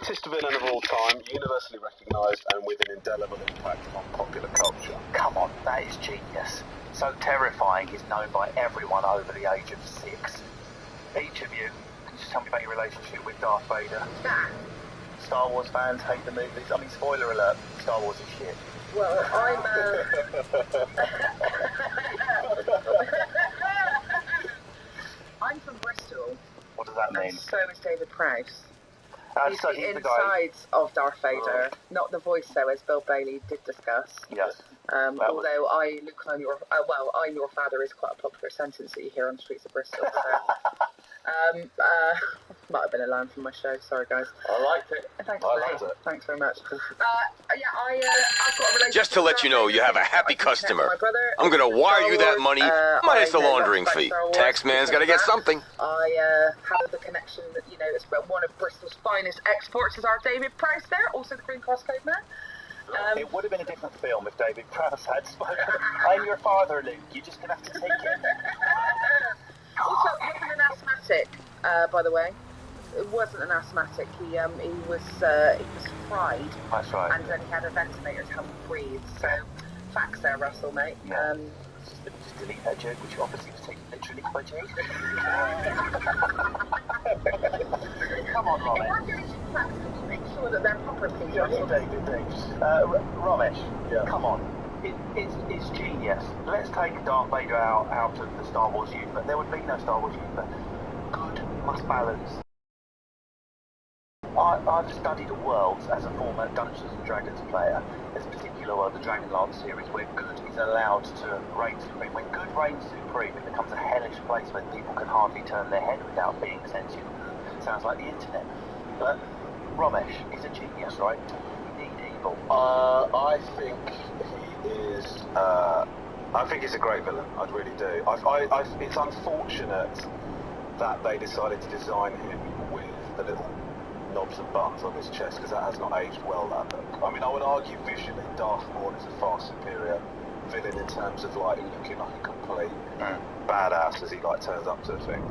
greatest villain of all time, universally recognised and with an indelible impact on popular culture. Come on, that is genius. So terrifying is known by everyone over the age of 6. Each of you, can you just tell me about your relationship with Darth Vader? Star Wars fans hate the movies. I mean, spoiler alert, Star Wars is shit. Well, I'm from Bristol. What does that mean? And so is David Prowse. He's So the he's the guy. insides of Darth Vader, not the voice, though, as Bill Bailey did discuss. Yes. Although I'm your father is quite a popular sentence that you hear on the streets of Bristol. So, might have been a line from my show. Sorry, guys. I liked it. Thanks very much. I've got a relationship. Just to let you know, you have a happy customer. I'm gonna wire you that money, minus the laundering fee. Taxman's gotta get something. I have the connection that, it's one of Bristol's finest exports is our David Prowse there, also the Green Cross Code man. It would have been a different film if David Prowse had spoken. I'm your father, Luke. You're just gonna have to take it. Also, he was an asthmatic, by the way. It wasn't an asthmatic. He was fried. That's right. And then he had a ventilator to help him breathe. So, facts there, Russell, mate. Yeah. Just delete that joke, which obviously was taken literally by Jake. Come on, Romesh. If I'm going to facts, can you make sure that they're proper, please? Yeah, Romesh, come on. It's genius. Let's take Darth Vader out of the Star Wars universe. There would be no Star Wars universe. Good must balance. I've studied worlds as a former Dungeons and Dragons player. There's a particular world, the Dragonlance series, where good is allowed to reign supreme. When good reigns supreme, it becomes a hellish place where people can hardly turn their head without being sentient. Sounds like the internet. But Romesh is a genius, right? We need evil. I think he is. I think he's a great villain. I really do. It's unfortunate that they decided to design him with a little knobs and buttons on his chest, because that has not aged well, that look. I mean, I would argue visually Darth Maul is a far superior villain in terms of looking like a complete badass as he turns up to the thing.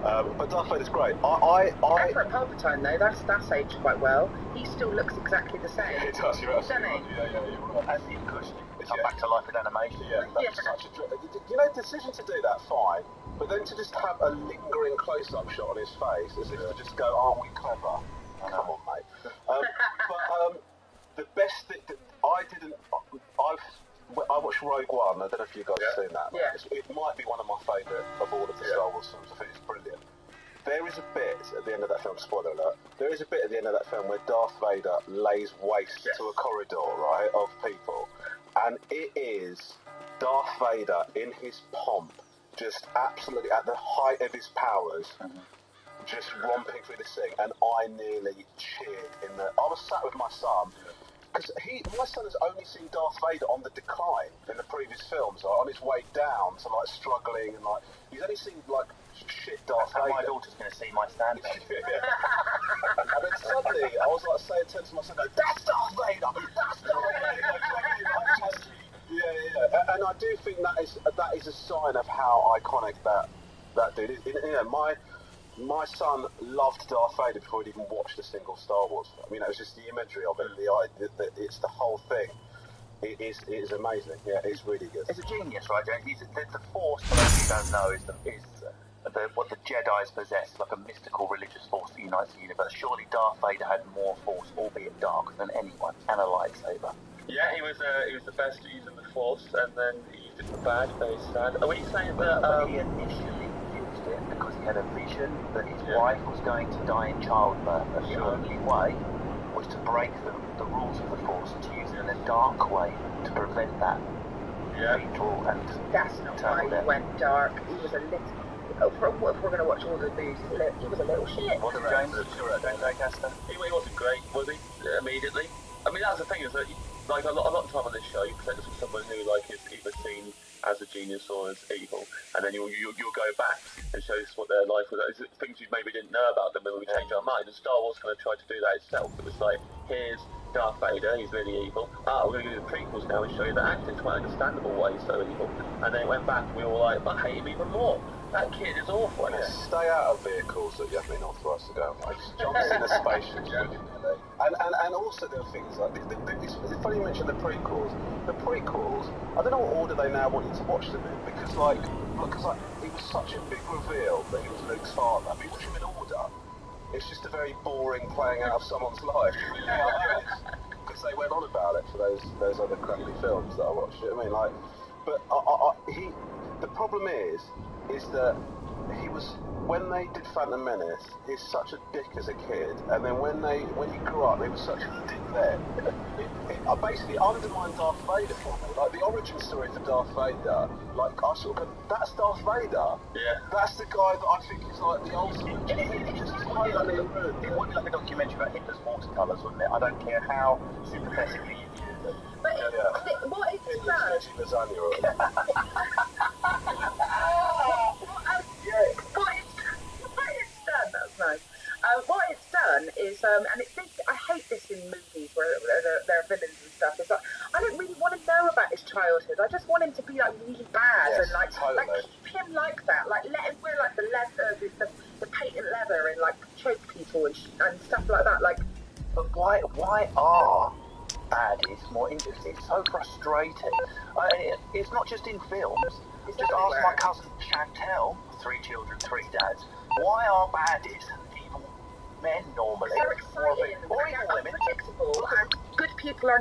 But Darth Vader's great. Emperor Palpatine though, that's aged quite well. He still looks exactly the same. It does, you're absolutely right. Yeah, you're right. As he pushed it come back to life with animation. That's such a decision to do that, fine. But then to just have a lingering close-up shot on his face, as if to just go, aren't we clever? Come on, mate. But the best thing that I watched Rogue One. I don't know if you guys have seen that. Yeah. It might be one of my favourite of all of the Star Wars films. I think it's brilliant. There is a bit at the end of that film, spoiler alert, there is a bit at the end of that film where Darth Vader lays waste to a corridor, right, of people. And it is Darth Vader in his pomp, just absolutely at the height of his powers, just romping through the thing, and I nearly cheered I was sat with my son, because my son has only seen Darth Vader on the decline in the previous films, on his way down to struggling, and he's only seen shit Darth Vader. My daughter's going to see my stand-up. And then suddenly I was saying to my son, that's Darth Vader! That's Darth Vader! Yeah. And I do think that is a sign of how iconic that dude is. My son loved Darth Vader before he'd even watched a single Star Wars film. It was just the imagery of it, the idea that it's the whole thing. It is amazing. Yeah, it's really good. It's a genius, right? The Force, for those who don't know, is what the Jedi's possess, like a mystical religious force that unites the universe. Surely Darth Vader had more force, albeit dark, than anyone, and a lightsaber. Yeah, he was the best using the Force, and then he used it for bad. Very sad. Are we saying that? But he initially used it because he had a vision that his wife was going to die in childbirth, and the only way was to break the rules of the Force and to use it in a dark way to prevent that. Fatal and that's not why he went dark. He was a little. If we're going to watch all the movies, he was a little shit. Wasn't James Lancaster? He wasn't great, was he? Immediately. I mean, that's the thing, is that a lot of time on this show, you present us with someone who is either seen as a genius or as evil, and then you'll go back and show us what their life was. Things you maybe didn't know about them, when we change our mind. And Star Wars kind of tried to do that itself. It was here's Darth Vader, he's really evil. We're going to do the prequels now and show you that acting's quite understandable why he's so evil. And then it went back and we were like, I hate him even more. That kid is awful. Stay out of vehicles that you haven't been authorised to go on. Jumps in a spaceship. And also there are things like, it's funny you mentioned the prequels. The prequels, I don't know what order they now want you to watch them in, because it was such a big reveal that he was Luke's father. I mean, watch him in order. It's just a very boring playing out of someone's life. Because they went on about it for those other crappy films that I watched. You know what I mean? Like, but the problem is that he was, when they did Phantom Menace, he's such a dick as a kid, and then when he grew up, he was such a dick then. It basically undermined Darth Vader for me. Like, the origin story for Darth Vader, like, I sort of go, that's Darth Vader? Yeah. That's the guy that I think is, like, the ultimate. It would be like a documentary about Hitler's watercolours, wouldn't it? I don't care how sympathetically you view them. But what is that? Lasagna, or That's nice. What it's done is, and I hate this in movies where there are villains and stuff. It's like, I don't really want to know about his childhood. I just want him to be like really bad and like keep him like that. Like let him wear like the leather, the patent leather, and like choke people and stuff like that. Like, but why are baddies more interesting? It's so frustrating. It's not just in films. Just ask my cousin Chantel, 3 children, 3 dads. Why are baddies evil men normally? They're exciting, or even women. Unpredictable, and good people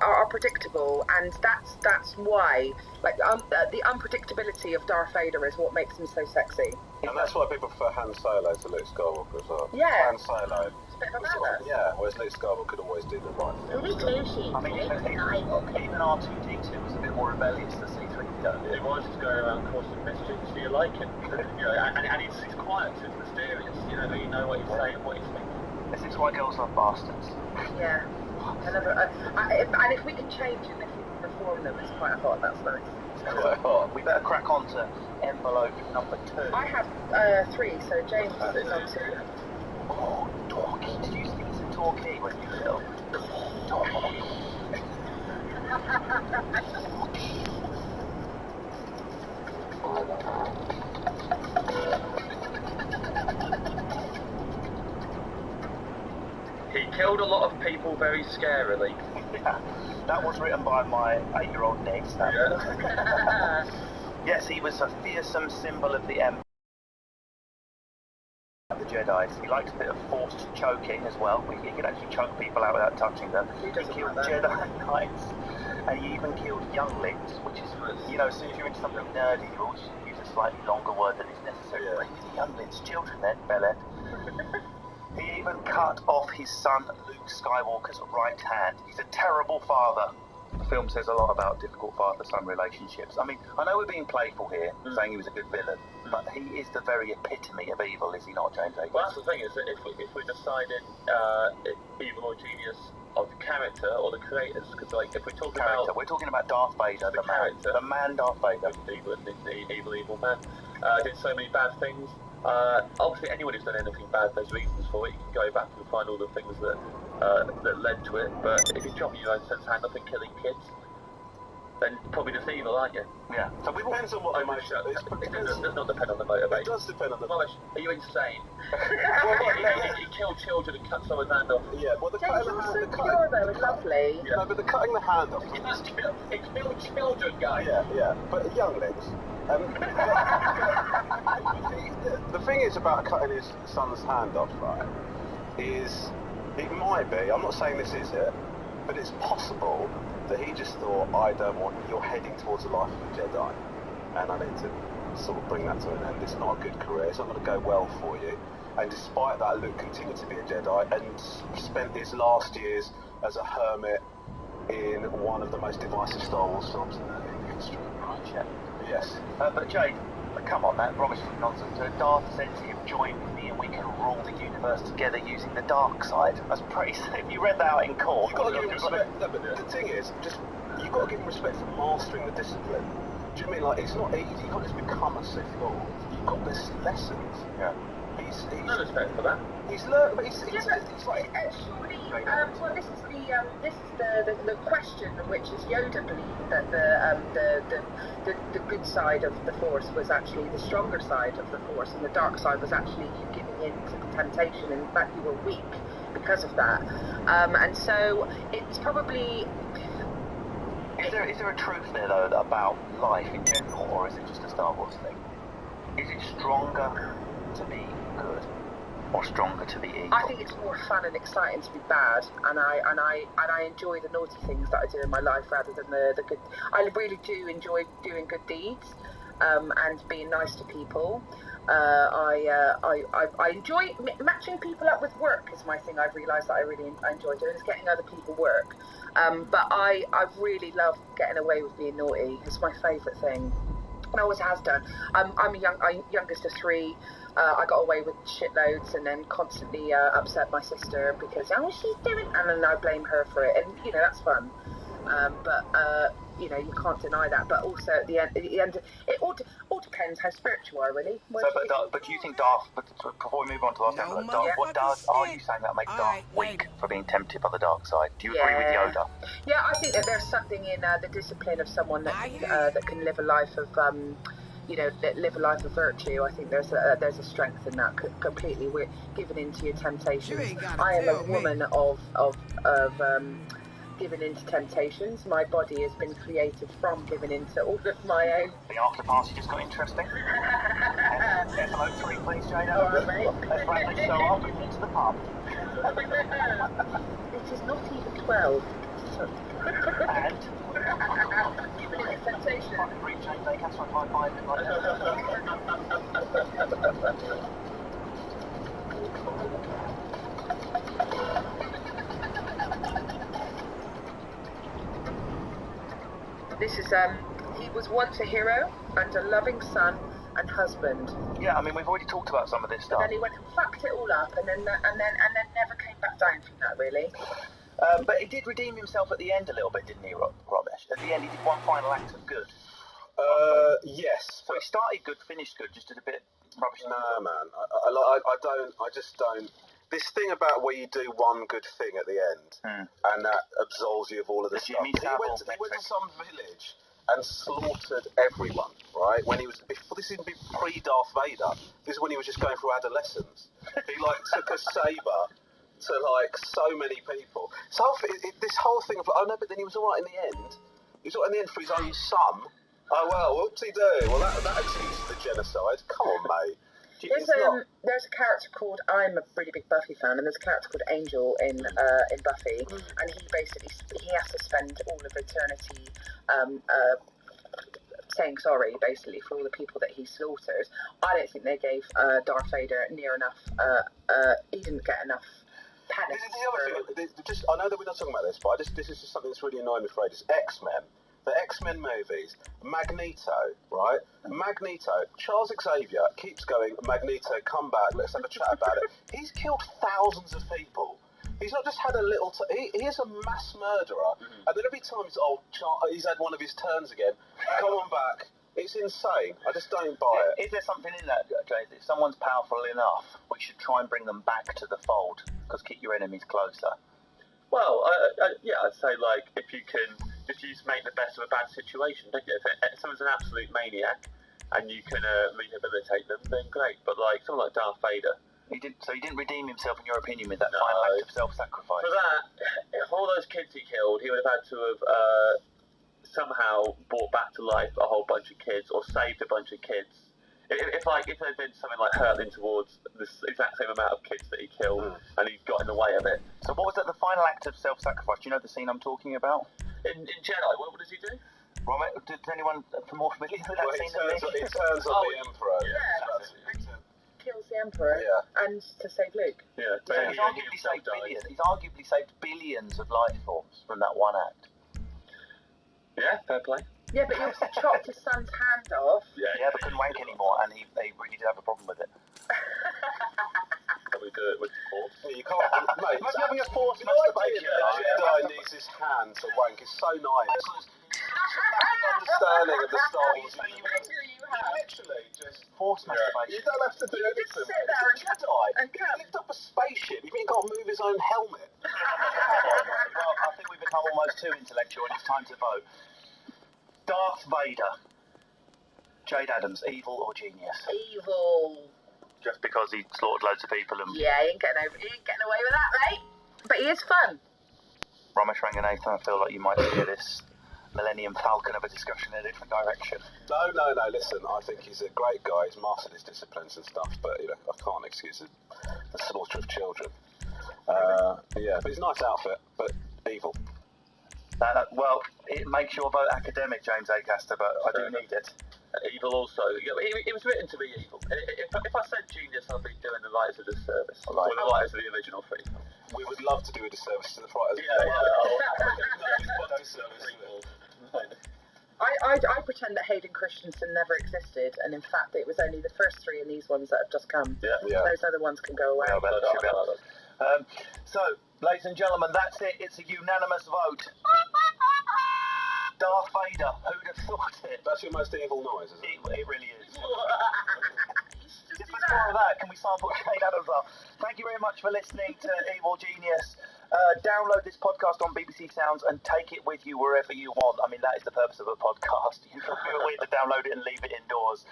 are predictable, and that's why, like, the unpredictability of Darth Vader is what makes him so sexy. And that's why people prefer Han Solo to Luke Skywalker as well. Yeah. Han Solo. Yeah, whereas Luke Skywalker could always do the right thing. I mean, even R2-D2 was a bit more rebellious than C-3PO. He was just going around causing mischief. Do you like him? And he's quiet, he's mysterious. You know what he's saying, what he's thinking. This is why girls love bastards. Yeah. And if we can change them, if we can reform them, it's quite hot. That's nice. It's quite hot. We better crack on to envelope number 2. I have 3, so James is on 2. Oh, talkie. Did you think it's a talkie when you were little? Talkie. He killed a lot of people very scarily. Yeah, that was written by my 8-year-old niece. Yeah. Yes, he was a fearsome symbol of the Empire. The Jedi. He liked a bit of forced choking as well. He could actually choke people out without touching them. He killed Jedi Knights, and he even killed younglings, which is, as soon as you're into something nerdy, you always use a slightly longer word than is necessary. Yeah. But he did younglings, children then, Bellend. He even cut off his son Luke Skywalker's right hand. He's a terrible father. The film says a lot about difficult father-son relationships. I mean, I know we're being playful here, saying he was a good villain, but he is the very epitome of evil, is he not, James A? Well, that's the thing, is that if we're deciding evil or genius of the character or the creators, because like if we're talking we're talking about Darth Vader, the man Darth Vader, the evil man, did so many bad things. Obviously, anyone who's done anything bad, there's reasons for it. You can go back and find all the things that led to it. But if you're chopping your own sense hand up and killing kids, then probably just evil, aren't you? Yeah. So it depends on what the motivation. It does not depend on the motivation. It does depend on the. Are you insane? He killed children and cut someone's hand off. Yeah. Well, the cutting the hand. Pure though, it's lovely. Yeah. No, but the cutting the hand off. He killed children, guys. Yeah. But younglings. The thing is about cutting his son's hand off, right, is it might be, I'm not saying this is it, but it's possible that he just thought, you're heading towards the life of a Jedi, and I need to sort of bring that to an end. It's not a good career, it's not going to go well for you. And despite that, Luke continued to be a Jedi and spent his last years as a hermit in one of the most divisive Star Wars films in history. Right, yeah. Yes. But Jade, come on, that rubbish nonsense. Darth said to him, join with me and we can rule the universe together using the dark side. That's pretty safe. You read that out in court. You've got to give him respect. No, but the thing is, you've got to give him respect for mastering the discipline. Do you mean, like, it's not easy, you can't just become a Sith Lord. You've got this lessons. Yeah. He's no respect for that. He's learned, but he's like... surely, well, this is the question, which is Yoda believed that the good side of the Force was actually the stronger side of the Force, and the dark side was actually you giving in to the temptation, and in fact you were weak because of that. And so it's probably... Is there a truth there, though, about life in general, or is it just a Star Wars thing? Is it stronger to be good, or stronger to be evil? I think it's more fun and exciting to be bad, and I enjoy the naughty things that I do in my life rather than the good. I really do enjoy doing good deeds, and being nice to people. I enjoy matching people up with work is my thing. I've realised that I enjoy doing is getting other people work. But I really love getting away with being naughty. It's my favourite thing. And always has done. I'm youngest of three. I got away with shitloads and then constantly upset my sister because she's doing, and then I blame her for it, and that's fun. But you can't deny that. But also at the end, it all depends how spiritual you are, really. But do you think Darth? But before we move on to our second, are you saying that makes Darth weak for being tempted by the dark side? Do you agree with Yoda? Yeah, I think that there's something in the discipline of someone that can live a life of live a life of virtue. I think there's a strength in that. Completely, we're given into your temptations. I am a woman of giving into temptations. My body has been created from giving into all of my own. The after party just got interesting. F103, please, Jada. All right, mate. Let's wrap this show up into the pub. It is not even 12. And? Giving into temptation. This is he was once a hero and a loving son and husband. Yeah, I mean we've already talked about some of this stuff. And then he went and fucked it all up, and then never came back down from that, really. But he did redeem himself at the end a little bit, didn't he, Ramesh? At the end, he did one final act of good. Yes. So he started good, finished good, just did a bit rubbish. No, man. I just don't. This thing about where you do one good thing at the end, and that absolves you of all of the stuff. He went to some village and slaughtered everyone, right? When he was, before this even be pre-Darth Vader, this is when he was just going through adolescence. He took a saber to so many people. So this whole thing of but then he was all right in the end. He was all right in the end for his own son. Oh well, whoopsie-doo. Well that excuses the genocide. Come on, mate. There's a character called, I'm a really big Buffy fan, and there's a character called Angel in Buffy, and he has to spend all of eternity saying sorry, basically, for all the people that he slaughters. I don't think they gave Darth Vader near enough. He didn't get enough penance. The other thing, I know that we're not talking about this, but this is just something that's really annoying me, Fred. It's X-Men. The X-Men movies, Magneto, right? Magneto, Charles Xavier keeps going, Magneto, come back, let's have a chat about it. He's killed thousands of people. He's not just had a little... he is a mass murderer. And then every time he's had one of his turns again, come on back. It's insane. I just don't buy it. Is there something in that, Jay? If someone's powerful enough, we should try and bring them back to the fold, because keep your enemies closer. Well, I'd say, if you just make the best of a bad situation, don't you? If someone's an absolute maniac and you can rehabilitate them, then great. But someone like Darth Vader, he didn't redeem himself, in your opinion, with that final act of self-sacrifice. For that, if all those kids he killed, he would have had to have somehow brought back to life a whole bunch of kids or saved a bunch of kids. If there'd been something hurtling towards this exact same amount of kids that he killed and he got in the way of it. So what was that, the final act of self-sacrifice? Do you know the scene I'm talking about? In Jedi, what does he do? Right, does anyone more familiar with that scene than me? It turns on the Emperor. Yeah. Kills the Emperor and to save Luke. Yeah. He's arguably saved billions of life forms from that one act. Yeah, fair play. Yeah, but he also chopped his son's hand off. Yeah, but couldn't wank anymore, and he really did have a problem with it. We do it with force. Yeah, you can't, mate. Imagine having a force masturbation. Jedi needs his hand to wank. It's so nice. Understanding of the Star Wars. Literally just force masturbation. You don't have to do anything. Just sit there and lift up a spaceship. You ain't got to move his own helmet. Well, I think we've become almost too intellectual, and it's time to vote. Darth Vader. Jade Adams, evil or genius? Evil. Just because because he slaughtered loads of people and... Yeah, he ain't getting away with that, mate. But he is fun. Ramesh Ranganathan, I feel like you might steer this Millennium Falcon of a discussion in a different direction. No, listen, I think he's a great guy, he's mastered his disciplines and stuff, but, you know, I can't excuse the slaughter of children. Yeah, but he's a nice outfit, but evil. Well, it makes your vote academic, James Acaster, but I do need it. Evil also. It was written to be evil. If I said genius, I'd be doing the writers a disservice. Right. Or the writers of the original film. We would love to do a disservice to the writers. I pretend that Hayden Christensen never existed, and in fact it was only the first three in these ones that have just come. Yeah. Those other ones can go away. So, ladies and gentlemen, that's it. It's a unanimous vote. Darth Vader, who'd have thought it? That's your most evil noise, isn't it? It really is. Just for more of that, can we sample Shane Adams up? Thank you very much for listening to Evil Genius. Download this podcast on BBC Sounds and take it with you wherever you want. I mean, that is the purpose of a podcast. You can feel free to download it and leave it indoors.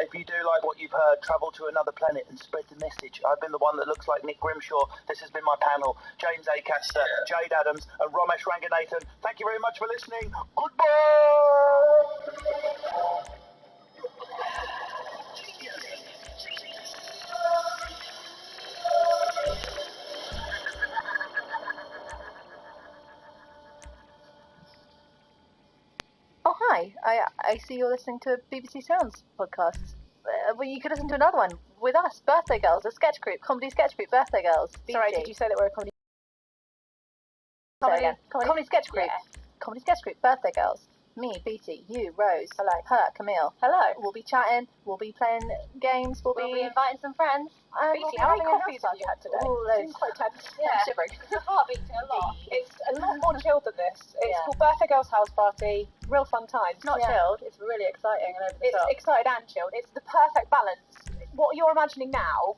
If you do like what you've heard, travel to another planet and spread the message. I've been the one that looks like Nick Grimshaw. This has been my panel, James Acaster, Jade Adams and Ramesh Ranganathan. Thank you very much for listening. Goodbye! Oh, hi. I see you're listening to a BBC Sounds podcast. Well, you could listen to another one with us, Birthday Girls, a sketch group, comedy sketch group, Birthday Girls. Sorry, did you say that we're a comedy? Comedy sketch group. Yeah. Comedy sketch group, Birthday Girls. Me, Beatty, you, Rose. Hello. Her, Camille. Hello. We'll be chatting, we'll be playing games, we'll be inviting some friends. Beatty, how many coffees have you had today? Oh, loads. Quite tense. Yeah. I'm shivering. It's heart beating a lot. It's a lot more chilled than this. It's called Birthday Girls House Party. Real fun times. Not chilled, it's really exciting and over the It's top. excited and chilled. It's the perfect balance. What you're imagining now,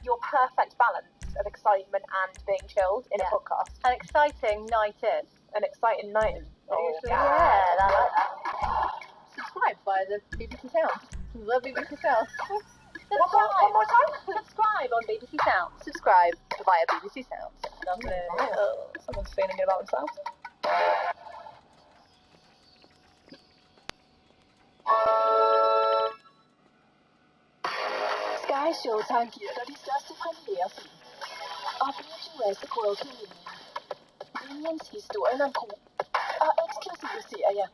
your perfect balance of excitement and being chilled in a podcast. An exciting night in. An exciting night. Oh, yeah, I like that. Subscribe via the BBC Sounds. The BBC Sounds. One more time? Subscribe on BBC Sounds. Subscribe via BBC Sounds. Lovely. Someone's feeling good about themselves. Sky Showtime giver dig de største premierefilm. Oplev Jurassic World filmen, Minions historien om Gru og eksklusive serier.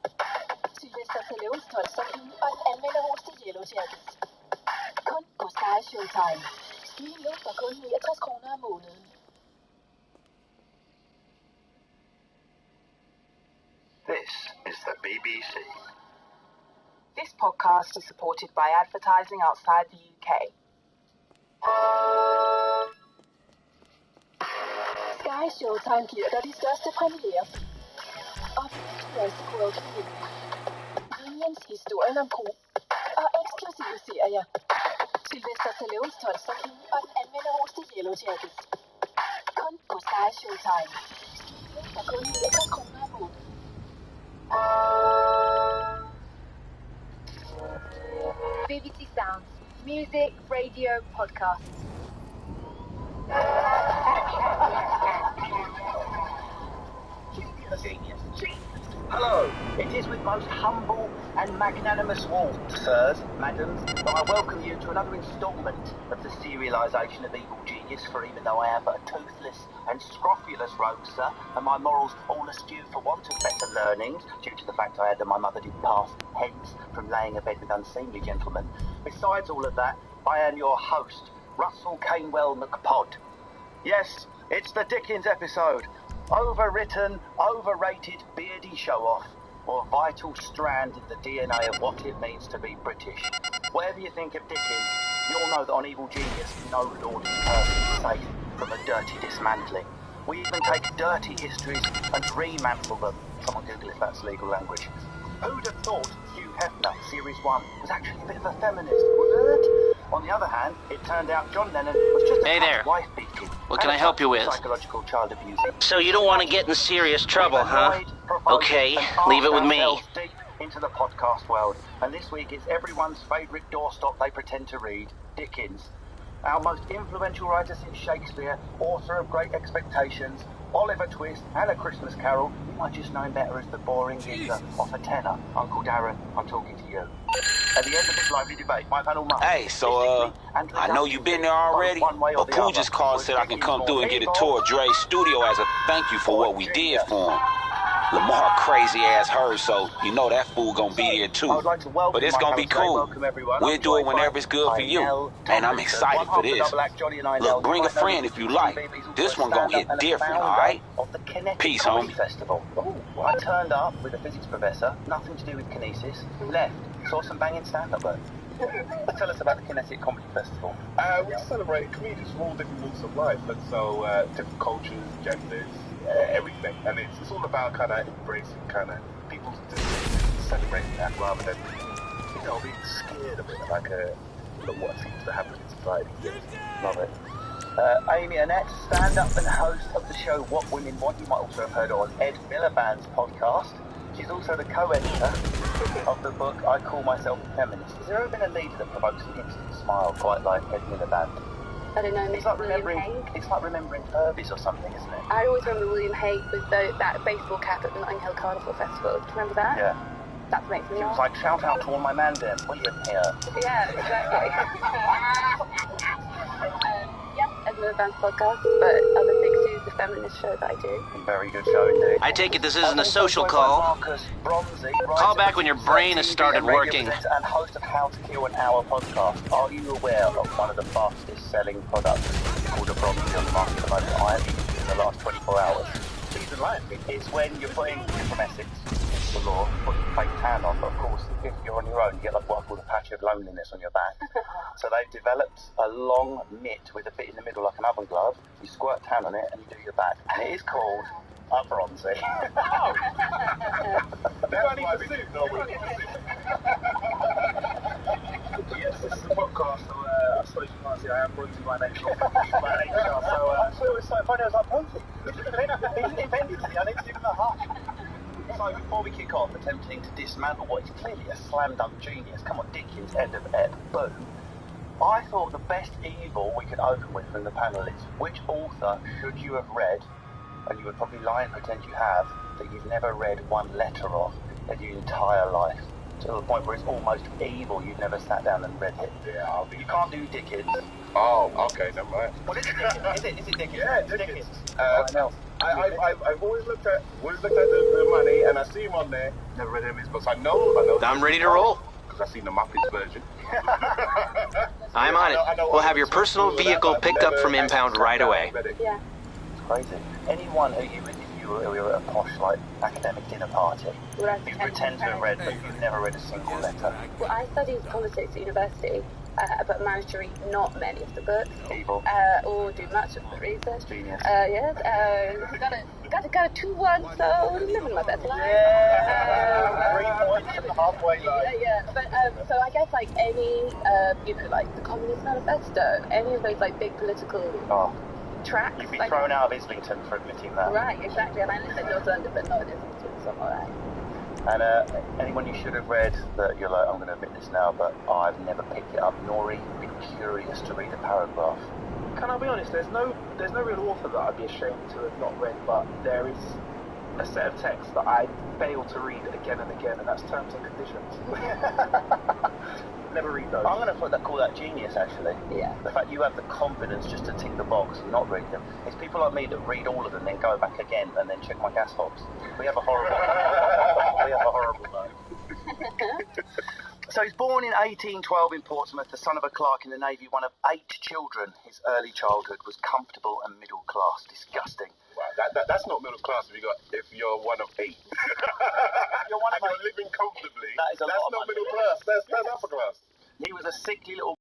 Sylvester Stallones Tolstoy og en anmelderros til Yellow Jackets. Kun på Sky Showtime. Stream nu for kun 69 kroner om måneden. This is the BBC. This podcast is supported by advertising outside the UK. Sky Showtime giver dig de største premierefilm. Oplev Jurassic World filmen, Minions historien om Gru og eksklusive serier. Sylvester Stallones Tolstoy og en anmelderros til Yellow Jackets. Kun på Sky Showtime. Stream nu for kun 69 kroner om måneden. BBC Sounds. Music, radio, podcasts. Hello, it is with most humble and magnanimous warmth, sirs, madams, that I welcome you to another instalment of the serialisation of Evil Genius, for even though I am but a toothless and scrofulous rogue, sir, and my morals all askew for want of better learnings, due to the fact I had that my mother did pass hence from laying abed with unseemly gentlemen. Besides all of that, I am your host, Russell Canewell McPod. Yes, it's the Dickens episode. Overwritten, overrated, beardy show-off, or a vital strand in the DNA of what it means to be British. Whatever you think of Dickens, you'll know that on Evil Genius, no lauded person is safe from a dirty dismantling. We even take dirty histories and remantle them. Someone Google if that's legal language. Who'd have thought Hugh Hefner, Series 1, was actually a bit of a feminist? What? On the other hand, it turned out John Lennon was just a wife beating. What can I help you with? Psychological child abusing. So you don't want to get in serious trouble, huh? Okay, leave it with me. Deep into the podcast world, and this week it's everyone's favourite doorstop they pretend to read, Dickens. Our most influential writer since Shakespeare, author of Great Expectations, Oliver Twist, and A Christmas Carol. You might just know him better as the boring geezer off a tenner. Uncle Darren, I'm talking to you. At the end of this lively debate, my panel must... Hey, so, I know you've been there already, but Pooh just called and said I can come through and get a tour of Dre's studio as a thank you for what we did for him. Lamar crazy-ass hers, so you know that fool gonna be there too. But it's gonna be cool. We'll do it whenever it's good for you. And I'm excited for this. Look, bring a friend if you like. This one gonna hit different, alright? Peace, homie. I turned up with a physics professor, nothing to do with kinesis, left, saw some banging stand-up though. Tell us about the Kinetic Comedy Festival. We celebrate comedians from all different walks of life, and so different cultures, genders, everything. And it's all about kind of embracing kind of people's differences, celebrating that rather than, you know, being scared of it, like what seems to happen in society. Love it. Amy Annette, stand-up and host of the show What Women Want. You might also have heard her on Ed Miliband's podcast. She's also the co-editor of the book I Call Myself a Feminist. Has there ever been a leader that provokes an instant smile quite like Ed Miliband? I don't know, it's like remembering Herbies or something, isn't it? I always remember William Hague with that baseball cap at the Notting Hill Carnival Festival. Do you remember that? Yeah. That makes me laugh. He was like, shout out to all my man then, William here. Yeah, exactly. Ed Miliband's podcast, but other things too, the feminist show that I do. Very good show indeed. I take it this isn't a social call. Call back when your brain has started working. And host of How to Kill an Hour podcast. Are you aware of one of the fastest selling products called a Bronzy on the market at the moment? I have used it in the last 24 hours. Season light is when you're putting, from Essex, the law, putting fake tan on, but of course, if you're on your own, you get like what I call a patch of loneliness on your back. So they've developed a long mitt with a bit in the middle like an oven glove. You squirt tan on it and you do your back. And it is called a Bronzy. Oh! That's why we do. Yes, this is a podcast, so I suppose you can't see I am Bronzy by nature. So it's so funny, I was like, Bronzy. He invented it, I need to give him a hug. So before we kick off, attempting to dismantle what is clearly a slam dunk genius, come on, Dickens, end of ep, boom. I thought the best evil we could open with from the panel is, which author should you have read, and you would probably lie and pretend you have, that you've never read one letter of in your entire life? To the point where it's almost evil you've never sat down and read it. Yeah, you can't do Dickens. Oh, okay, never mind. What is it, Dickens? Is it Dickens? Yeah, Dickens. I've always looked at the money, and I see him on there. Never read any of his books. I know. I'm ready to roll. Because I've seen the Muppets version. I'm on it. We'll have your personal vehicle picked up from impound right away. Yeah. It's crazy. Anyone who you who you're at a posh, like, academic dinner party, you pretend to have read, but you've never read a single letter. Well, I studied politics at university, but managed to read not many of the books. Evil. Or do much of the research. Genius. Yes. Got to go 2-1, so living my best life. Yeah. 3 points in the halfway line. Yeah. But so I guess like any, like the Communist Manifesto, any of those like big political tracks. You'd be thrown out of Islington for admitting that. Right, exactly. And I live in North London, but not in Islington, so I'm alright. And anyone you should have read that you're like, I'm going to admit this now, but I've never picked it up, nor even been curious to read a paragraph. Can I be honest? There's no real author that I'd be ashamed to have not read, but there is a set of texts that I fail to read again and again, and that's Terms and Conditions. Never read those. I'm going to call that genius, actually. Yeah. The fact you have the confidence just to tick the box and not read them. It's people like me that read all of them, then go back again, and then check my gas hobs. We have a horrible life. So he's born in 1812 in Portsmouth, the son of a clerk in the Navy, one of 8 children. His early childhood was comfortable and middle class. Disgusting. Wow, that's not middle class if you're one of 8. You're one of 8. You're living comfortably. That's not middle class. That's upper class. He was a sickly little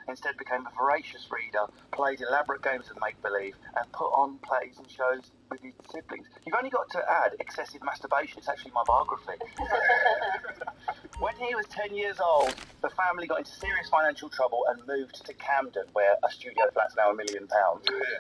instead became a voracious reader, played elaborate games of make-believe, and put on plays and shows with his siblings. You've only got to add excessive masturbation. It's actually my biography. When he was 10 years old, the family got into serious financial trouble and moved to Camden, where a studio flat's now £1 million.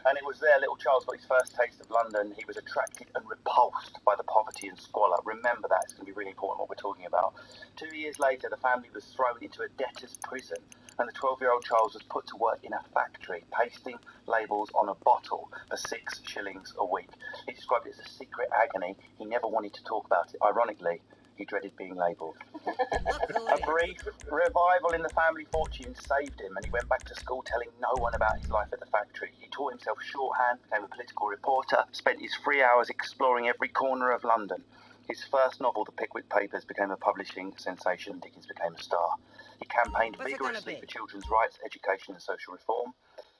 And it was there little Charles got his first taste of London. He was attracted and repulsed by the poverty and squalor. Remember that, it's going to be really important what we're talking about. 2 years later, the family was thrown into a debtor's prison. and the 12-year-old Charles was put to work in a factory, pasting labels on a bottle for 6 shillings a week. He described it as a secret agony. He never wanted to talk about it. Ironically, he dreaded being labelled. A brief revival in the family fortune saved him, and he went back to school telling no one about his life at the factory. He taught himself shorthand, became a political reporter, spent his free hours exploring every corner of London. His first novel, The Pickwick Papers, became a publishing sensation, and Dickens became a star. He campaigned vigorously for children's rights, education and social reform.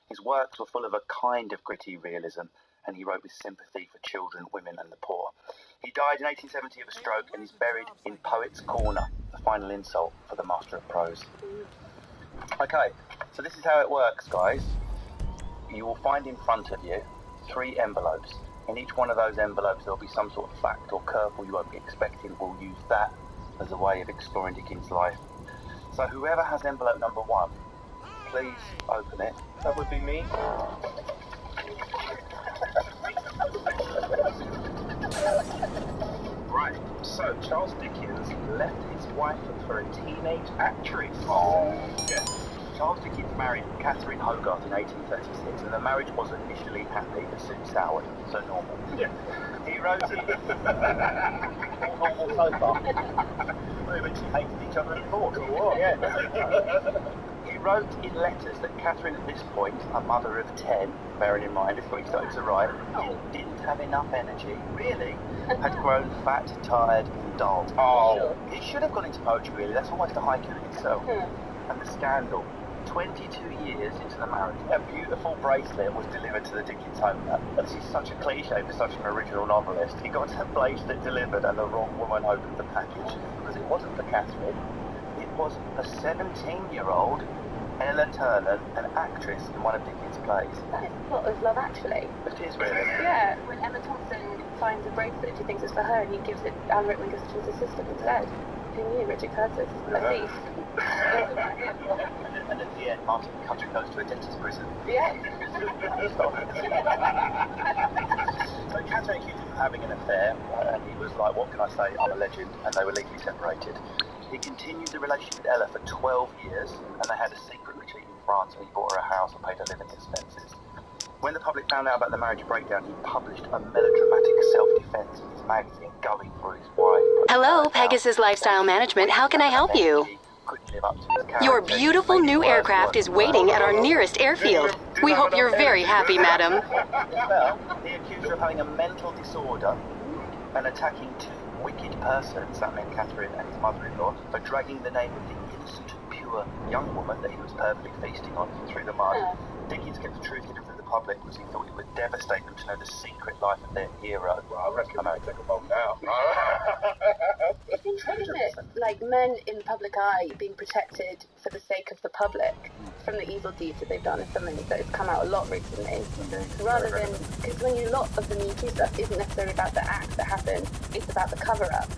His works were full of a kind of gritty realism, and he wrote with sympathy for children, women and the poor. He died in 1870 of a stroke and is buried in Poets' Corner, the final insult for the master of prose. Okay, so this is how it works, guys. You will find in front of you 3 envelopes. In each one of those envelopes there will be some sort of fact or curveball you won't be expecting. We'll use that as a way of exploring Dickens' life. So whoever has envelope number 1, please open it. That would be me. Right, so Charles Dickens left his wife for a teenage actress. Oh. Yeah. Charles Dickens married Catherine Hogarth in 1836, and the marriage was initially happy, but soon soured, so normal. Yeah. He wrote it. All normal so far. They eventually hated each other and fought, or what? Yeah. He wrote in letters that Catherine, at this point, a mother of 10, bearing in mind before he started to write, didn't have enough energy, really, had grown fat, tired, and dull. Oh. He should have gone into poetry, really. That's almost a haiku in itself. And the scandal. 22 years into the marriage, a beautiful bracelet was delivered to the Dickens home. This is such a cliche for such an original novelist. He got a bracelet delivered and the wrong woman opened the package, because it wasn't for Catherine, it was for 17-year-old Ella Turner, an actress in one of Dickens' plays. That is the plot of Love Actually. It is, really. Yeah, when Emma Thompson finds a bracelet, she thinks it's for her, and he gives it, Anne Rickman gives it to his assistant instead. Who knew? Richard Curtis, the thief. And at the end, Martin Cutter goes to a dentist prison. Yeah. So Catherine accused him of having an affair, and he was like, what can I say, I'm a legend, and they were legally separated. He continued the relationship with Ella for 12 years, and they had a secret retreat in France, and he bought her a house and paid her living expenses. When the public found out about the marriage breakdown, he published a melodramatic self-defense in his magazine, going for his wife. Hello, Pegasus Lifestyle Management. How can I help you? Your beautiful new aircraft is waiting at our nearest airfield. We hope you're very happy, madam. Well, he accused her of having a mental disorder and attacking 2 wicked persons, that meant Catherine and his mother-in-law, for dragging the name of the innocent, pure young woman that he was perfectly feasting on through the mud. Dickens kept the truth hidden from the public because he thought it would devastate them to know the secret life of their hero. Well, I reckon I might take a vote now. It's interesting that, like, men in the public eye being protected for the sake of the public from the evil deeds that they've done is something that has come out a lot recently. Rather than, because when a lot of the Me Too stuff isn't necessarily about the act that happened, it's about the cover-up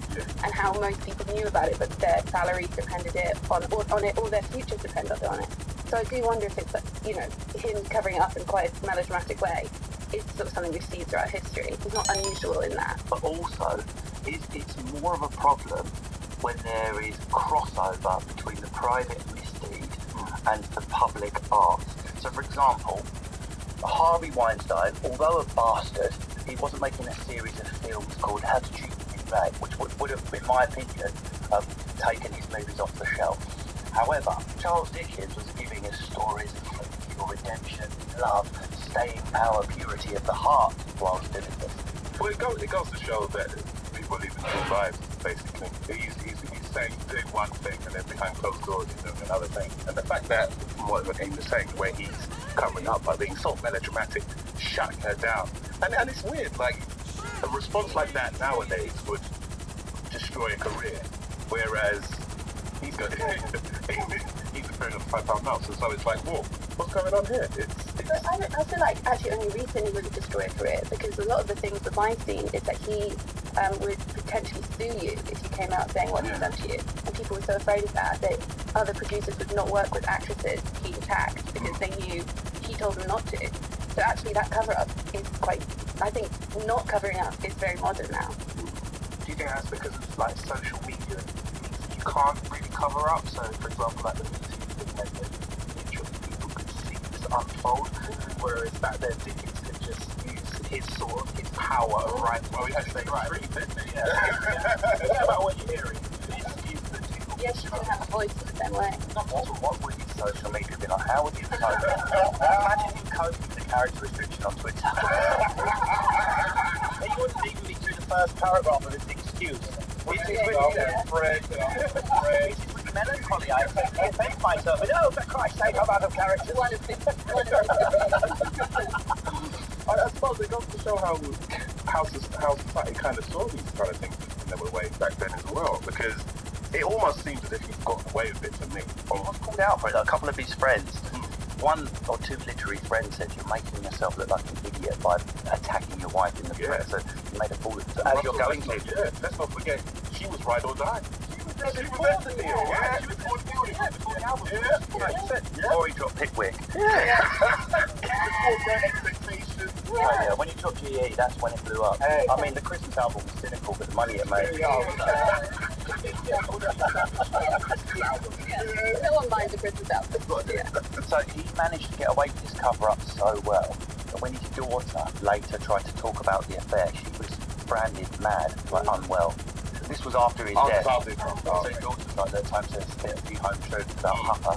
and how most people knew about it, but their salaries depended on it, or their futures depended on it. So I do wonder if it's, you know, him covering it up in quite a melodramatic way is sort of something we've seen throughout history. It's not unusual in that. But also, it's more of a problem when there is crossover between the private misdeed and the public art. So, for example, Harvey Weinstein, although a bastard, he wasn't making a series of films called How to Treat Me in Rape, which would have, in my opinion, taken his movies off the shelf. However, Charles Dickens was giving us stories of pure redemption, love, staying power, purity of the heart whilst doing this. Well, it goes to show that people live in 2 lives, basically. He's saying, doing one thing, and then behind closed doors he's doing another thing. And the fact that, from what he was saying, where he's covering up by being so melodramatic, shutting her down. And it's weird, like, a response like that nowadays would destroy a career, whereas he's got he's appearing on £5 notes, and so it's like, whoa, what's going on here? But I feel like actually only recently would it destroy a career, because a lot of the things with Weinstein is that he would potentially sue you if you came out saying what he's done to you, and people were so afraid of that other producers would not work with actresses he attacked because they knew he told them not to. So actually that cover-up is quite, I think not covering up is very modern now. Do you think that's because of like social media? You can't really cover up, so for example like the Me Too thing, unfold, whereas back then Dickens could just use his power of writing. Well, he had to say right. Yeah, about what you're hearing. Yes, she didn't have a voice in the same way. What would his social media be like? How would you cope? Imagine him coping with the character restriction on Twitter. He wouldn't even be through the first paragraph of his excuse. Which is really melancholy. I think myself, but oh, for Christ's sake, I'm out of character. I suppose it goes to show how society kind of saw these kind of things in their way back then as well, because it almost seems as if you've gotten away with it to me. He was called out for it. A couple of his friends, one or two literary friends, said you're making yourself look like an idiot by attacking your wife in the press. So you made a fool of yourself. As you're going to. Yeah, let's not forget, she was ride or die. She was before the deal. Yeah, she was before the deal. Before the album. Before he dropped Pickwick. Before their expectations. Yeah, when you dropped GE, that's when it blew up. I mean, the Christmas album was cynical, but the money it made. No one minds the Christmas album. So he managed to get away with his cover-up so well that when his daughter later tried to talk about the affair, she was branded mad, like unwell. This was after his death. So his daughter was like, there's time to spit a few home truths about Papa.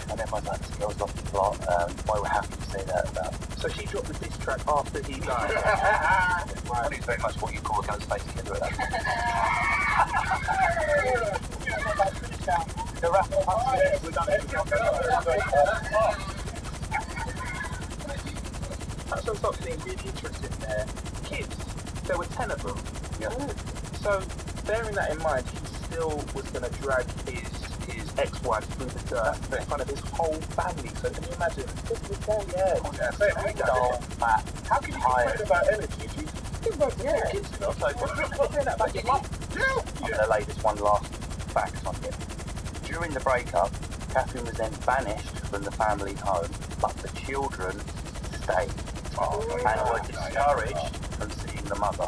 And everyone's like, this girl's lost the plot. Why we're happy to say that about. So she dropped the diss track after he died. Well, he's very much what you call a Ghostface killer at that point. The rap we've done it. That's something really interesting there. Kids, there were 10 of them. Yeah. So, bearing that in mind, he still was going to drag his ex-wife through the dirt in front of his whole family. So can you imagine? How can you complain about energy if you kids, you know? So, about your mum. I'm going to lay this one last fact on him. During the breakup, Catherine was then banished from the family home, but the children stayed and were discouraged from seeing the mother.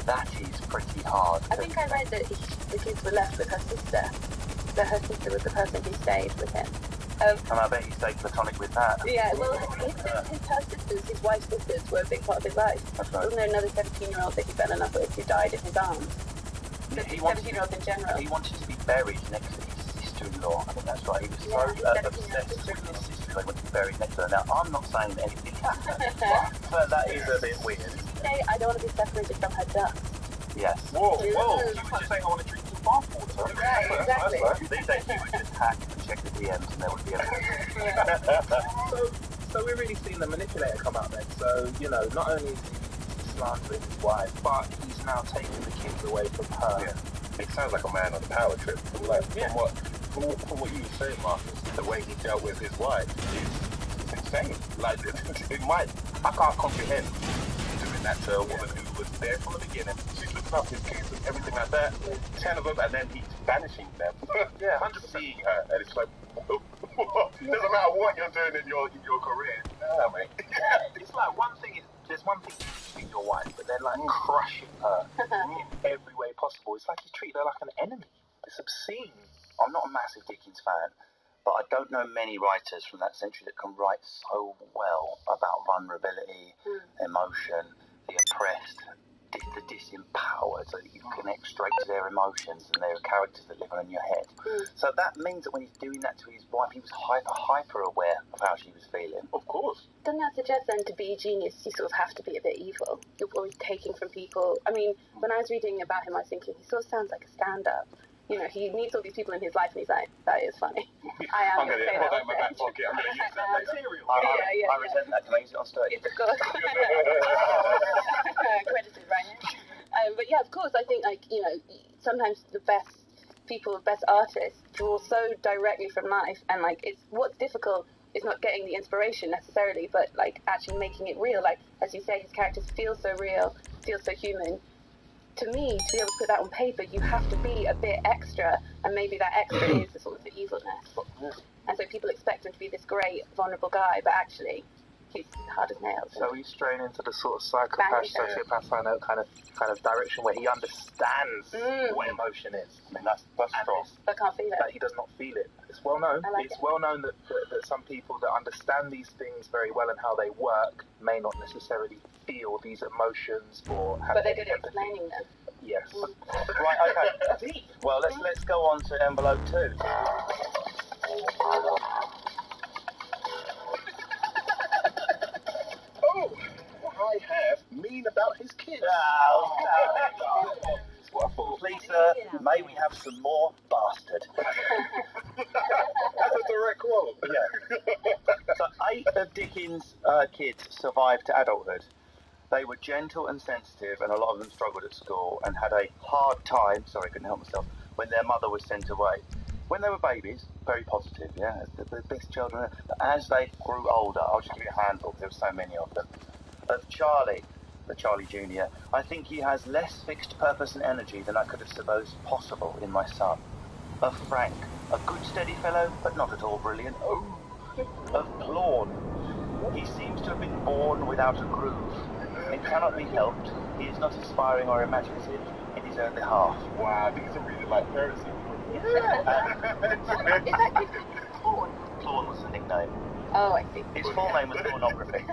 That is pretty hard. I think I read that the kids were left with her sister. That her sister was the person who stayed with him. And I bet he stayed platonic with that. Yeah, well, her sisters, his wife's sisters, were a big part of his life. That's right. Wasn't there another 17-year-old that he fell in love with who died in his arms? 17-year-olds in general. He wanted to be buried next to his sister-in-law. I think that's right. He was so obsessed with his sister-in-law he wanted to be buried next to her. Now, I'm not saying anything happened, but that is a bit weird. I don't want to be separated from her dust. Yes. Whoa. You were just saying I want to drink some bathwater. Right, exactly. These days you would just hack and check the DMs and there would be everything. So we're really seeing the manipulator come out then. So, you know, not only is he slandering his wife, but he's now taking the kids away from her. Yeah. It sounds like a man on a power trip. From what you were saying, Marcus, the way he dealt with his wife is insane. Like, I can't comprehend doing that to a woman who was there from the beginning. She's looking after his kids and everything like that. 10 of them, and then he's banishing them. 100% seeing her, and it's like, doesn't matter what you're doing in your career. Nah, mate. It's like there's one thing to treat your wife, but they're like crushing her in every way possible. It's like he's treated her like an enemy. It's obscene. I'm not a massive Dickens fan, but I don't know many writers from that century that can write so well about vulnerability, emotion, the oppressed, the disempowered, so that you connect straight to their emotions and their characters that live in your head. So that means that when he's doing that to his wife, he was hyper aware of how she was feeling. Of course. Doesn't that suggest then to be a genius, you sort of have to be a bit evil? You're always taking from people. I mean, when I was reading about him, I was thinking he sort of sounds like a stand-up. You know, he meets all these people in his life and he's like, that is funny. I'm going to say that. I'm going to use that material. I resent that. Can I use it on stage? Of course. Credited right now. But yeah, of course, I think, like, you know, sometimes the best people, best artists draw so directly from life, and, like, what's difficult is not getting the inspiration necessarily, but, like, actually making it real. Like, as you say, his characters feel so real, feel so human. To me, to be able to put that on paper, you have to be a bit extra, and maybe that extra is the sort of the evilness. And so people expect him to be this great, vulnerable guy, but actually, he's hard as nails. So he's straying into the sort of psychopath, sociopath kind of direction where he understands what emotion is. I mean, that's strong. But can't feel it. That he does not feel it. It's well known. It's well known that some people that understand these things very well and how they work may not necessarily feel these emotions or have. But they're good at explaining them. Yes. Right. Okay. Well, let's go on to envelope 2. Oh, I have mean about his kids. Please, sir, may we have some more bastard? That's a direct quote. Yeah. So 8 of Dickens' kids survived to adulthood. They were gentle and sensitive, and a lot of them struggled at school and had a hard time, sorry, I couldn't help myself, when their mother was sent away. When they were babies, very positive, yeah, the best children. But as they grew older, I'll just give you a handful because there were so many of them. Of Charlie, the Charlie Jr., I think he has less fixed purpose and energy than I could have supposed possible in my son. Of Frank, a good steady fellow, but not at all brilliant. Of Plawn, he seems to have been born without a groove. It cannot be helped. He is not inspiring or imaginative in his own behalf. Wow, these are really like parents. Is that kid Plawn? Plawn was the nickname. Oh, I see. His full name was pornography.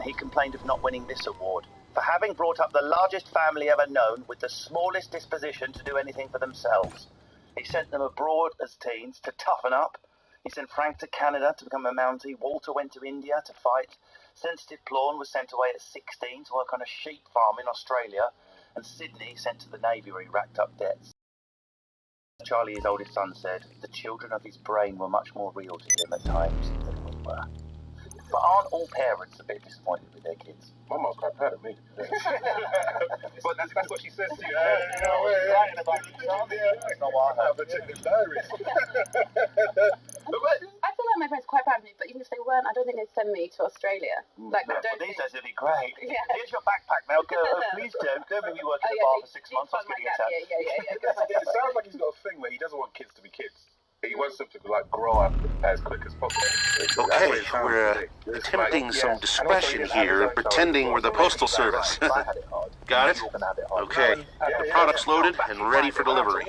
He complained of not winning this award for having brought up the largest family ever known with the smallest disposition to do anything for themselves. He sent them abroad as teens to toughen up. He sent Frank to Canada to become a Mountie. Walter went to India to fight. Sensitive Plawn was sent away at 16 to work on a sheep farm in Australia. And Sydney sent to the Navy where he racked up debts. Charlie, his oldest son, said the children of his brain were much more real to him at times than we were. But aren't all parents a bit disappointed with their kids? My mom's quite proud of me. But that's what she says to you. That's not what I heard. But check the diaries. I feel like my friends are quite proud of me, but even if they weren't, I don't think they'd send me to Australia. Like, Well, these days it'd be great. Yeah. Here's your backpack now. Go, please don't make me work in a bar for 6 months. I was getting a tab. It sounds like he's got a thing where he doesn't want kids to be kids. He wants them to like grow up as quick as possible. Okay, we're attempting some discretion here, pretending we're the Postal Service. Got it? Okay, the product's loaded and ready for delivery.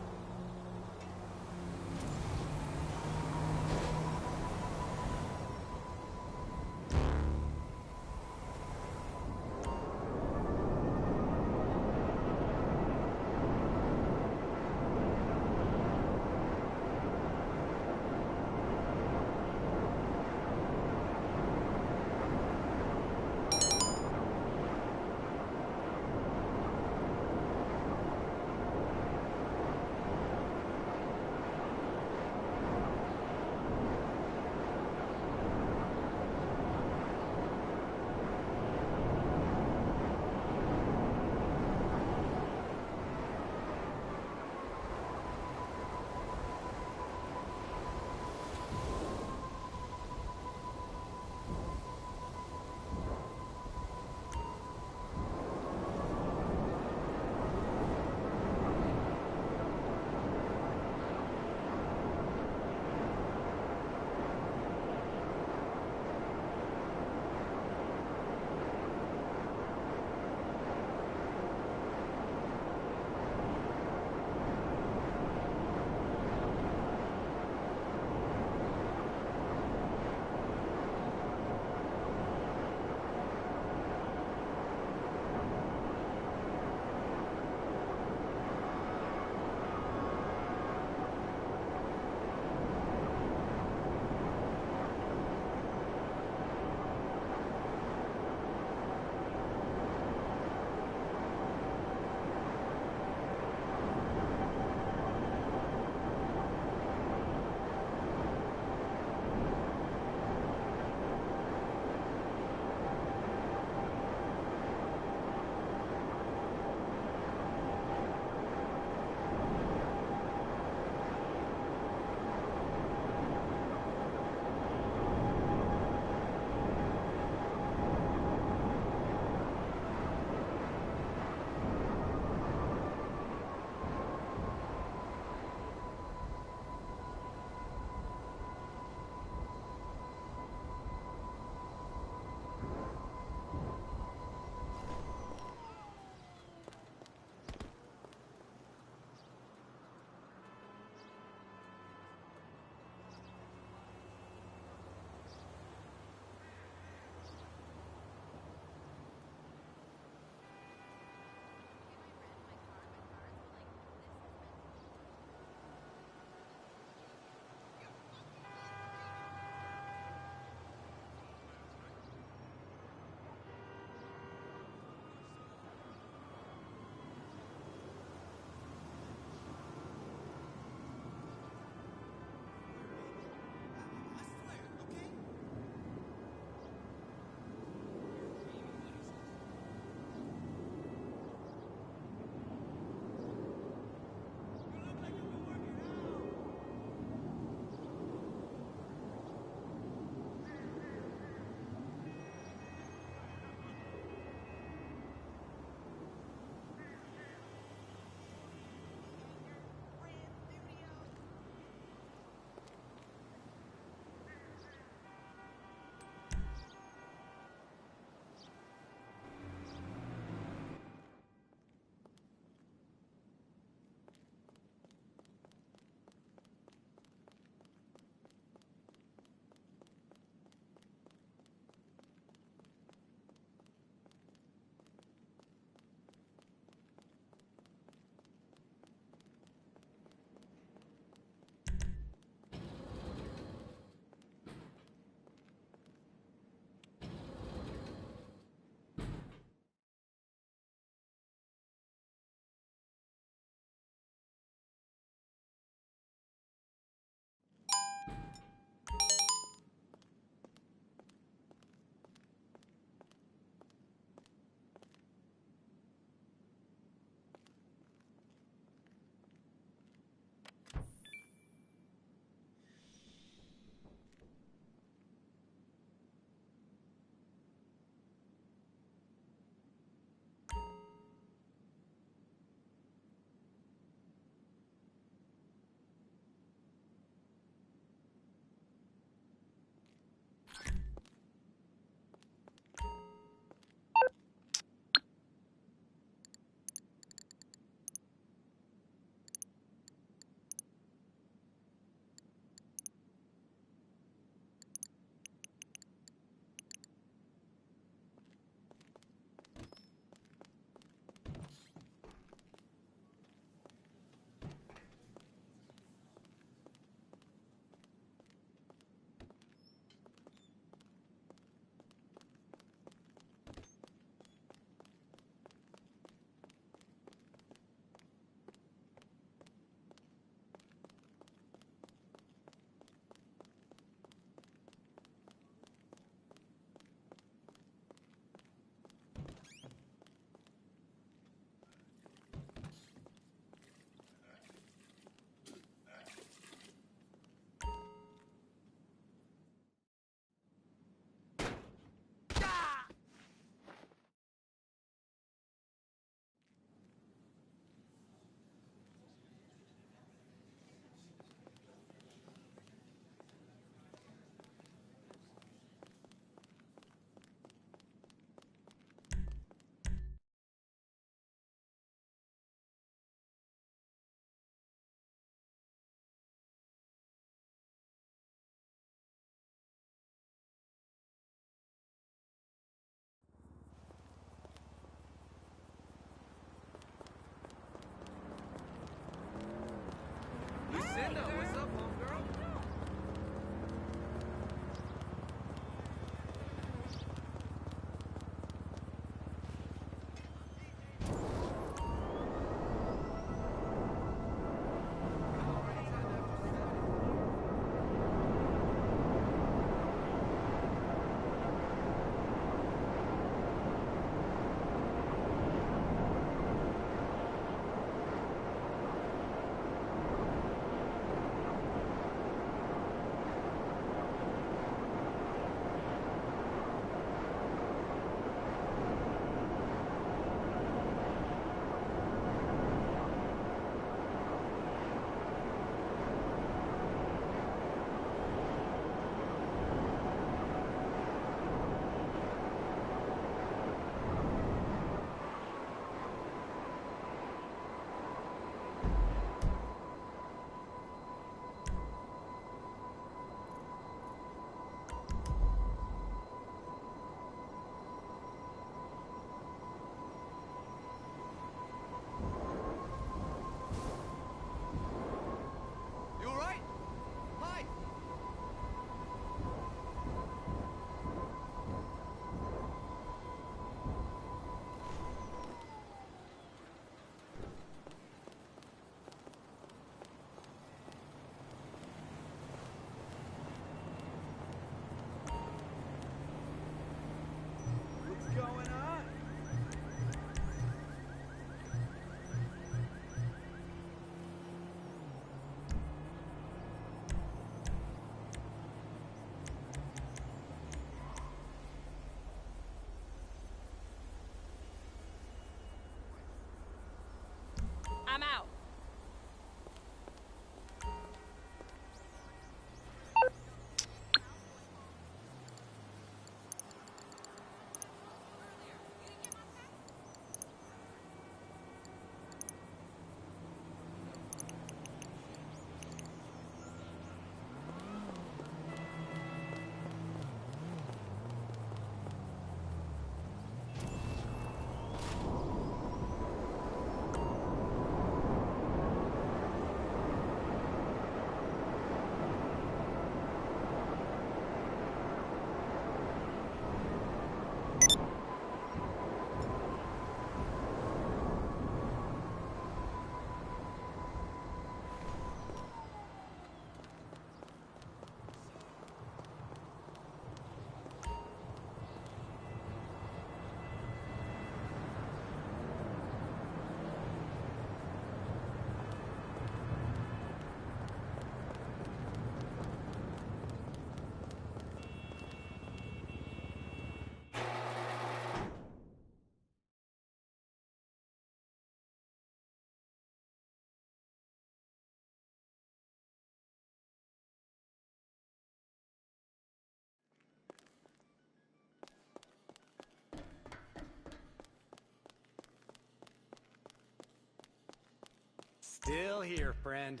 Still here, friend.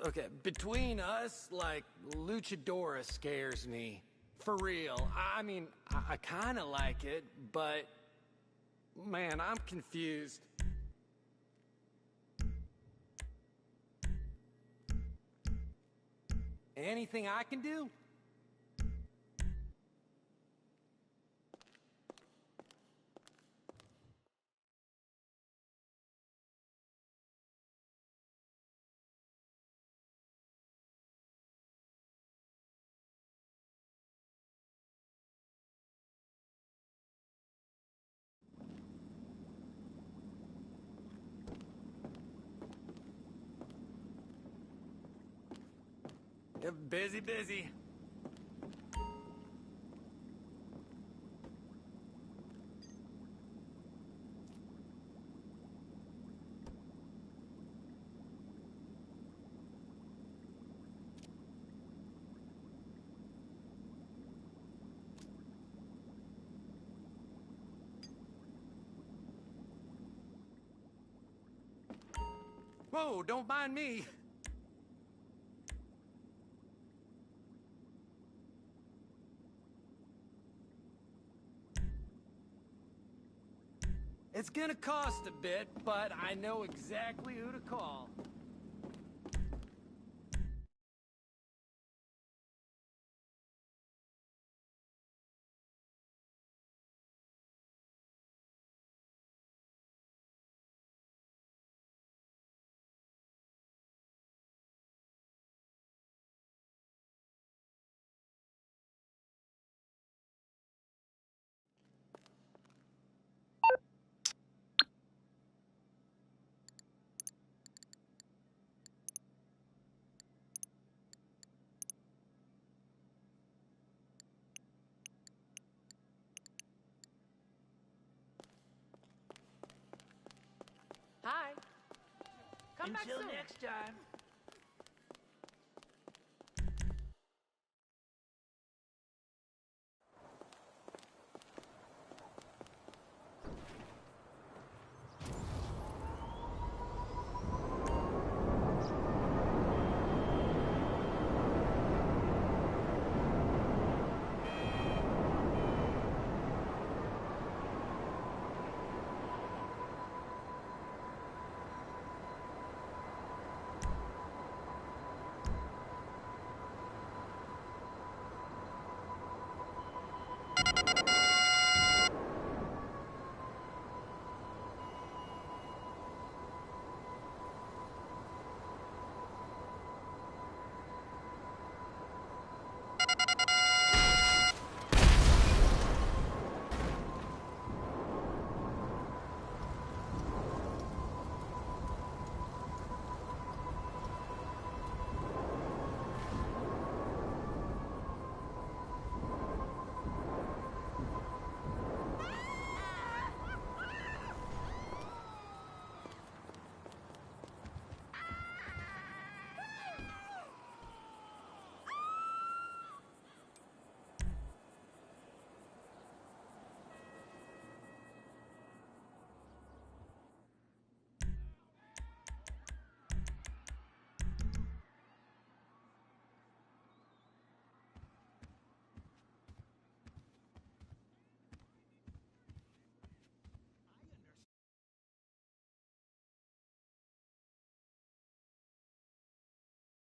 Okay, between us, like, Luchadora scares me. For real. I mean, I kinda like it, but... Man, I'm confused. Anything I can do? Busy, busy. Whoa, don't mind me. It's gonna cost a bit, but I know exactly who to call. Hi. Come back Until soon. next time.